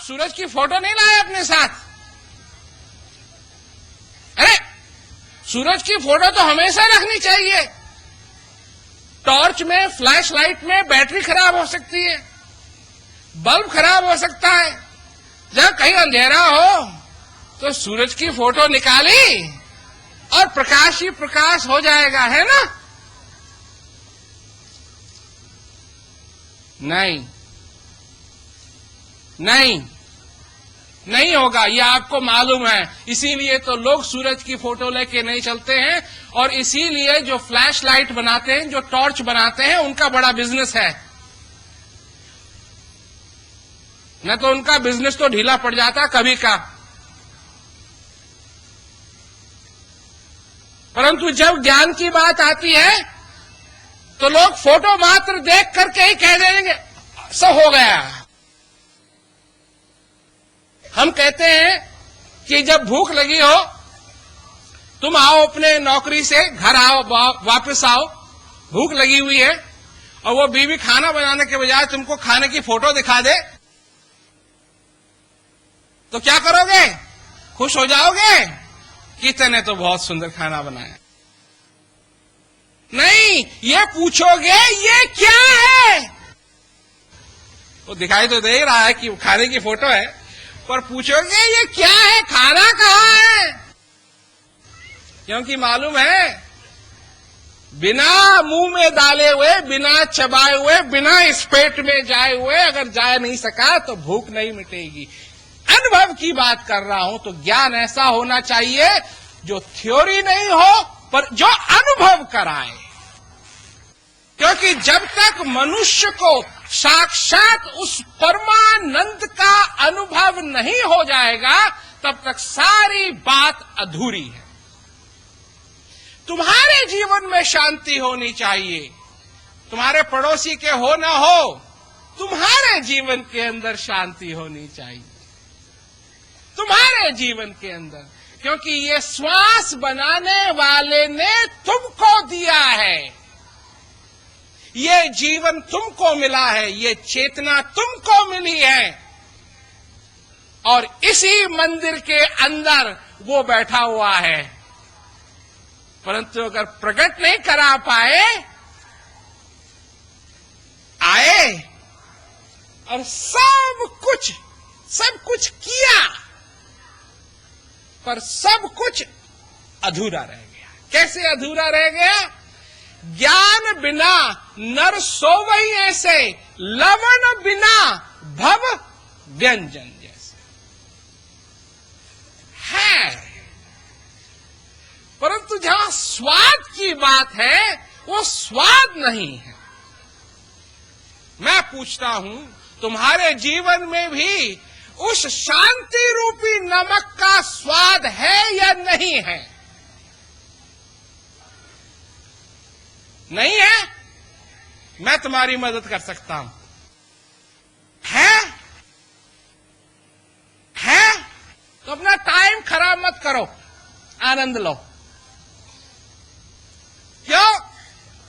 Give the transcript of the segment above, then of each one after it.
सूरज की फोटो नहीं लाए अपने साथ? अरे सूरज की फोटो तो हमेशा रखनी चाहिए। टॉर्च में, फ्लैश लाइट में बैटरी खराब हो सकती है, बल्ब खराब हो सकता है। जब कहीं अंधेरा हो तो सूरज की फोटो निकाली और प्रकाश ही प्रकाश हो जाएगा, है ना? नहीं नहीं नहीं होगा, यह आपको मालूम है। इसीलिए तो लोग सूरज की फोटो लेके नहीं चलते हैं, और इसीलिए जो फ्लैश लाइट बनाते हैं, जो टॉर्च बनाते हैं, उनका बड़ा बिजनेस है। न तो उनका बिजनेस तो ढीला पड़ जाता कभी का। परंतु जब ज्ञान की बात आती है तो लोग फोटो मात्र देख करके ही कह देंगे सब हो गया। हम कहते हैं कि जब भूख लगी हो, तुम आओ अपने नौकरी से, घर आओ, वापस आओ, भूख लगी हुई है, और वो बीवी खाना बनाने के बजाय तुमको खाने की फोटो दिखा दे, तो क्या करोगे? खुश हो जाओगे कि इतने तो बहुत सुंदर खाना बनाया? नहीं, ये पूछोगे ये क्या है? वो दिखाई तो दे रहा है कि खाने की फोटो है, पर पूछोगे ये क्या है, खाना कहाँ है? क्योंकि मालूम है, बिना मुंह में डाले हुए, बिना चबाए हुए, बिना इस पेट में जाए हुए अगर जा नहीं सका तो भूख नहीं मिटेगी। अनुभव की बात कर रहा हूं, तो ज्ञान ऐसा होना चाहिए जो थ्योरी नहीं हो, पर जो अनुभव कराए। क्योंकि जब तक मनुष्य को साक्षात उस परमानंद का अनुभव नहीं हो जाएगा, तब तक सारी बात अधूरी है। तुम्हारे जीवन में शांति होनी चाहिए, तुम्हारे पड़ोसी के हो ना हो, तुम्हारे जीवन के अंदर शांति होनी चाहिए, तुम्हारे जीवन के अंदर। क्योंकि ये श्वास बनाने वाले ने तुमको दिया है, ये जीवन तुमको मिला है, ये चेतना तुमको मिली है, और इसी मंदिर के अंदर वो बैठा हुआ है। परंतु अगर प्रकट नहीं करा पाए, आए और सब कुछ किया, पर सब कुछ अधूरा रह गया। कैसे अधूरा रह गया? ज्ञान बिना नर सोवई ऐसे, लवण बिना भव व्यंजन जैसे है। परंतु जहां स्वाद की बात है, वो स्वाद नहीं है। मैं पूछता हूं, तुम्हारे जीवन में भी उस शांति रूपी नमक का स्वाद है या नहीं है? नहीं है? मैं तुम्हारी मदद कर सकता हूं। है? तो अपना टाइम खराब मत करो, आनंद लो। क्यों?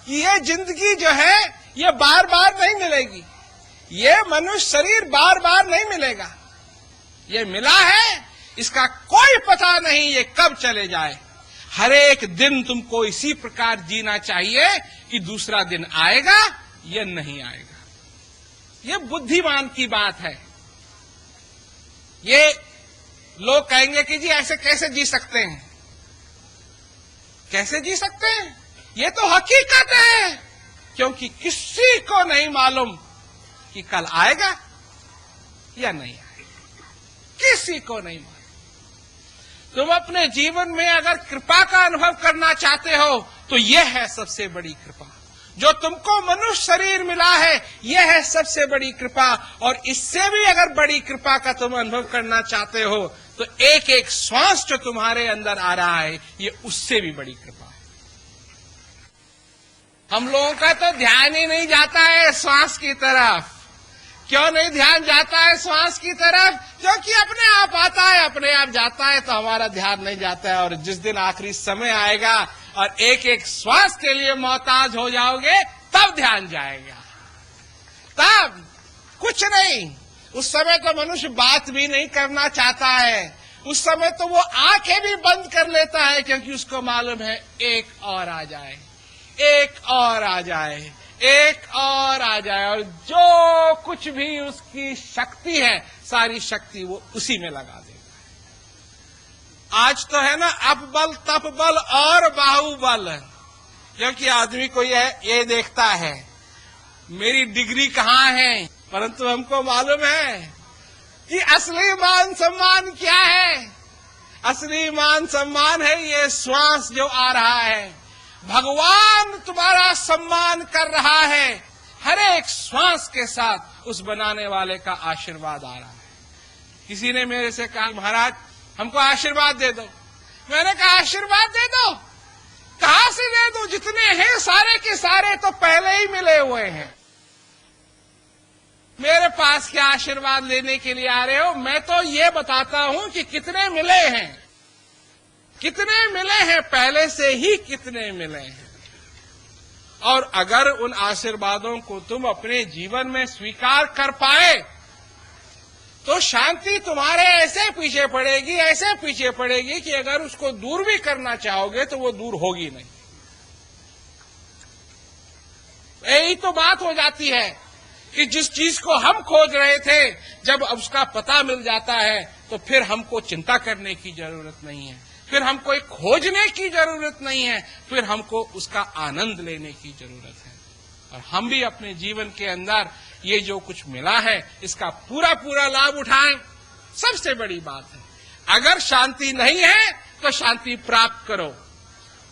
कि ये जिंदगी जो है, ये बार बार नहीं मिलेगी। ये मनुष्य शरीर बार बार नहीं मिलेगा। ये मिला है, इसका कोई पता नहीं ये कब चले जाए। हर एक दिन तुमको इसी प्रकार जीना चाहिए कि दूसरा दिन आएगा या नहीं आएगा। ये बुद्धिमान की बात है। ये लोग कहेंगे कि जी ऐसे कैसे जी सकते हैं? कैसे जी सकते हैं? ये तो हकीकत है, क्योंकि किसी को नहीं मालूम कि कल आएगा या नहीं आएगा। किसी को नहीं मालूम। तुम अपने जीवन में अगर कृपा का अनुभव करना चाहते हो, तो यह है सबसे बड़ी कृपा। जो तुमको मनुष्य शरीर मिला है, यह है सबसे बड़ी कृपा। और इससे भी अगर बड़ी कृपा का तुम अनुभव करना चाहते हो, तो एक एक श्वास जो तुम्हारे अंदर आ रहा है, ये उससे भी बड़ी कृपा है। हम लोगों का तो ध्यान ही नहीं जाता है श्वास की तरफ। क्यों नहीं ध्यान जाता है श्वास की तरफ? क्योंकि अपने आप आता है, अपने आप जाता है, तो हमारा ध्यान नहीं जाता है। और जिस दिन आखिरी समय आएगा और एक एक श्वास के लिए मोहताज हो जाओगे, तब ध्यान जाएगा। तब कुछ नहीं, उस समय तो मनुष्य बात भी नहीं करना चाहता है। उस समय तो वो आंखें भी बंद कर लेता है, क्योंकि उसको मालूम है एक और आ जाए, एक और आ जाए, एक और आ जाए, और जो कुछ भी उसकी शक्ति है सारी शक्ति वो उसी में लगा देगा। आज तो है ना अप बल तप बल और बाहुबल, क्योंकि आदमी को ये देखता है मेरी डिग्री कहाँ है, परंतु हमको मालूम है कि असली मान सम्मान क्या है। असली मान सम्मान है ये श्वास जो आ रहा है। भगवान तुम्हारा सम्मान कर रहा है, हर एक श्वास के साथ उस बनाने वाले का आशीर्वाद आ रहा है। किसी ने मेरे से कहा महाराज हमको आशीर्वाद दे दो। मैंने कहा आशीर्वाद दे दो? कहां से दे दो? जितने हैं सारे के सारे तो पहले ही मिले हुए हैं। मेरे पास क्या आशीर्वाद लेने के लिए आ रहे हो? मैं तो ये बताता हूं कि कितने मिले हैं, कितने मिले हैं, पहले से ही कितने मिले हैं। और अगर उन आशीर्वादों को तुम अपने जीवन में स्वीकार कर पाए तो शांति तुम्हारे ऐसे पीछे पड़ेगी, ऐसे पीछे पड़ेगी कि अगर उसको दूर भी करना चाहोगे तो वो दूर होगी नहीं। यही तो बात हो जाती है कि जिस चीज को हम खोज रहे थे जब उसका पता मिल जाता है तो फिर हमको चिंता करने की जरूरत नहीं है, फिर हमको एक खोजने की जरूरत नहीं है, फिर हमको उसका आनंद लेने की जरूरत है। और हम भी अपने जीवन के अंदर ये जो कुछ मिला है इसका पूरा पूरा लाभ उठाएं। सबसे बड़ी बात है, अगर शांति नहीं है तो शांति प्राप्त करो,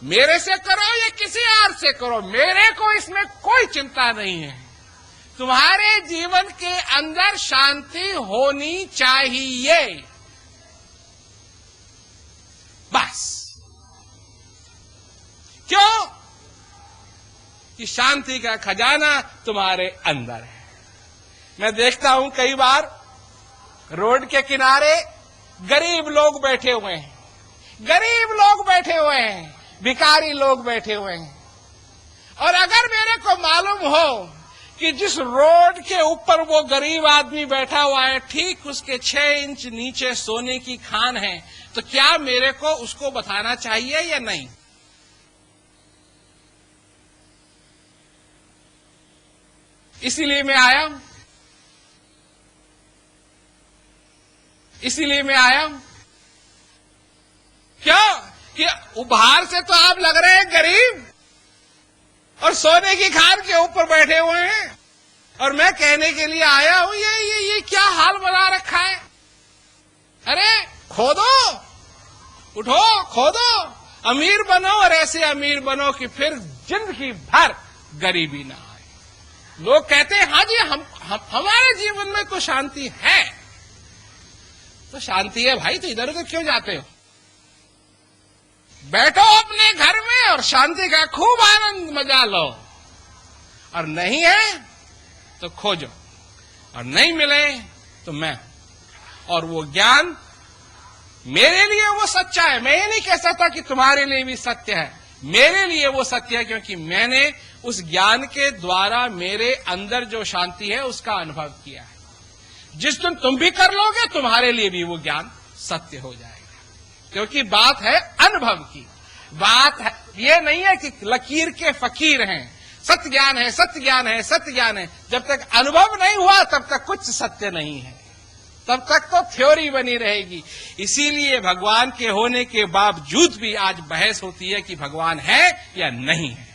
मेरे से करो या किसी और से करो, मेरे को इसमें कोई चिंता नहीं है। तुम्हारे जीवन के अंदर शांति होनी चाहिए, बस। क्यों? कि शांति का खजाना तुम्हारे अंदर है। मैं देखता हूं कई बार रोड के किनारे गरीब लोग बैठे हुए हैं, गरीब लोग बैठे हुए हैं, भिखारी लोग बैठे हुए हैं। और अगर मेरे को मालूम हो कि जिस रोड के ऊपर वो गरीब आदमी बैठा हुआ है ठीक उसके 6 इंच नीचे सोने की खान है, तो क्या मेरे को उसको बताना चाहिए या नहीं? इसीलिए मैं आया, इसीलिए मैं आया। क्यों? कि बाहर से तो आप लग रहे हैं गरीब और सोने की खान के ऊपर बैठे हुए हैं, और मैं कहने के लिए आया हूं ये क्या हाल बना रखा है। अरे खोदो, उठो, खोदो, अमीर बनो, और ऐसे अमीर बनो कि फिर जिंदगी भर गरीबी ना आए। लोग कहते हैं हाँ जी हमारे जीवन में तो शांति है। तो शांति है भाई, तो इधर उधर क्यों जाते हो? बैठो अपने घर में और शांति का खूब आनंद मजा लो। और नहीं है तो खोजो, और नहीं मिले तो मैं हूं। और वो ज्ञान मेरे लिए वो सच्चा है। मैं ये नहीं कह सकता कि तुम्हारे लिए भी सत्य है, मेरे लिए वो सत्य है, क्योंकि मैंने उस ज्ञान के द्वारा मेरे अंदर जो शांति है उसका अनुभव किया है। जिस दिन तुम भी कर लोगे तुम्हारे लिए भी वो ज्ञान सत्य हो जाएगा, क्योंकि बात है अनुभव की। बात है ये नहीं है कि लकीर के फकीर हैं, सत्य ज्ञान है, सत्य ज्ञान है, सत्य ज्ञान है। जब तक अनुभव नहीं हुआ तब तक कुछ सत्य नहीं है, तब तक तो थ्योरी बनी रहेगी। इसीलिए भगवान के होने के बावजूद भी आज बहस होती है कि भगवान है या नहीं है।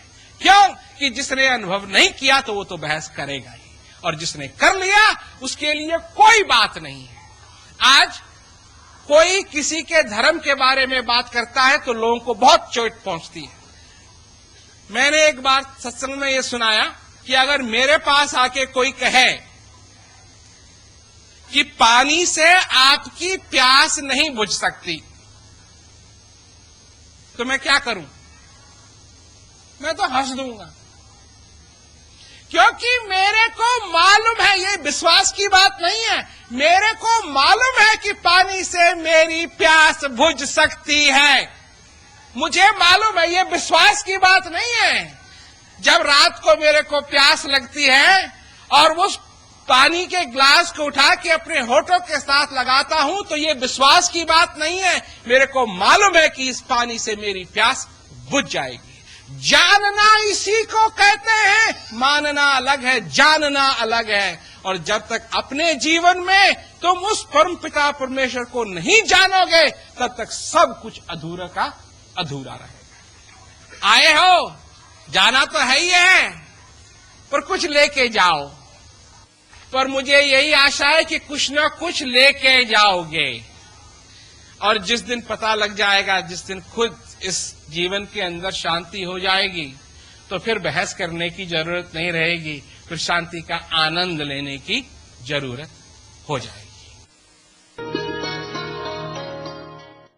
क्यों? कि जिसने अनुभव नहीं किया तो वो तो बहस करेगा ही, और जिसने कर लिया उसके लिए कोई बात नहीं है। आज कोई किसी के धर्म के बारे में बात करता है तो लोगों को बहुत चोट पहुंचती है। मैंने एक बार सत्संग में यह सुनाया कि अगर मेरे पास आके कोई कहे कि पानी से आपकी प्यास नहीं बुझ सकती, तो मैं क्या करूं? मैं तो हंस दूंगा, क्योंकि मेरे को मालूम है, ये विश्वास की बात नहीं है, मेरे को मालूम है कि पानी से मेरी प्यास बुझ सकती है। मुझे मालूम है, ये विश्वास की बात नहीं है। जब रात को मेरे को प्यास लगती है और उस पानी के ग्लास को उठा के अपने होठों के साथ लगाता हूं तो ये विश्वास की बात नहीं है, मेरे को मालूम है कि इस पानी से मेरी प्यास बुझ जाएगी। जानना इसी को कहते हैं, मानना अलग है, जानना अलग है। और जब तक अपने जीवन में तुम उस परम पिता परमेश्वर को नहीं जानोगे, तब तक सब कुछ अधूरा का अधूरा रहेगा। आए हो, जाना तो है ही है, पर कुछ लेके जाओ। पर मुझे यही आशा है कि कुछ ना कुछ लेके जाओगे। और जिस दिन पता लग जाएगा, जिस दिन खुद इस जीवन के अंदर शांति हो जाएगी, तो फिर बहस करने की जरूरत नहीं रहेगी, फिर शांति का आनंद लेने की जरूरत हो जाएगी।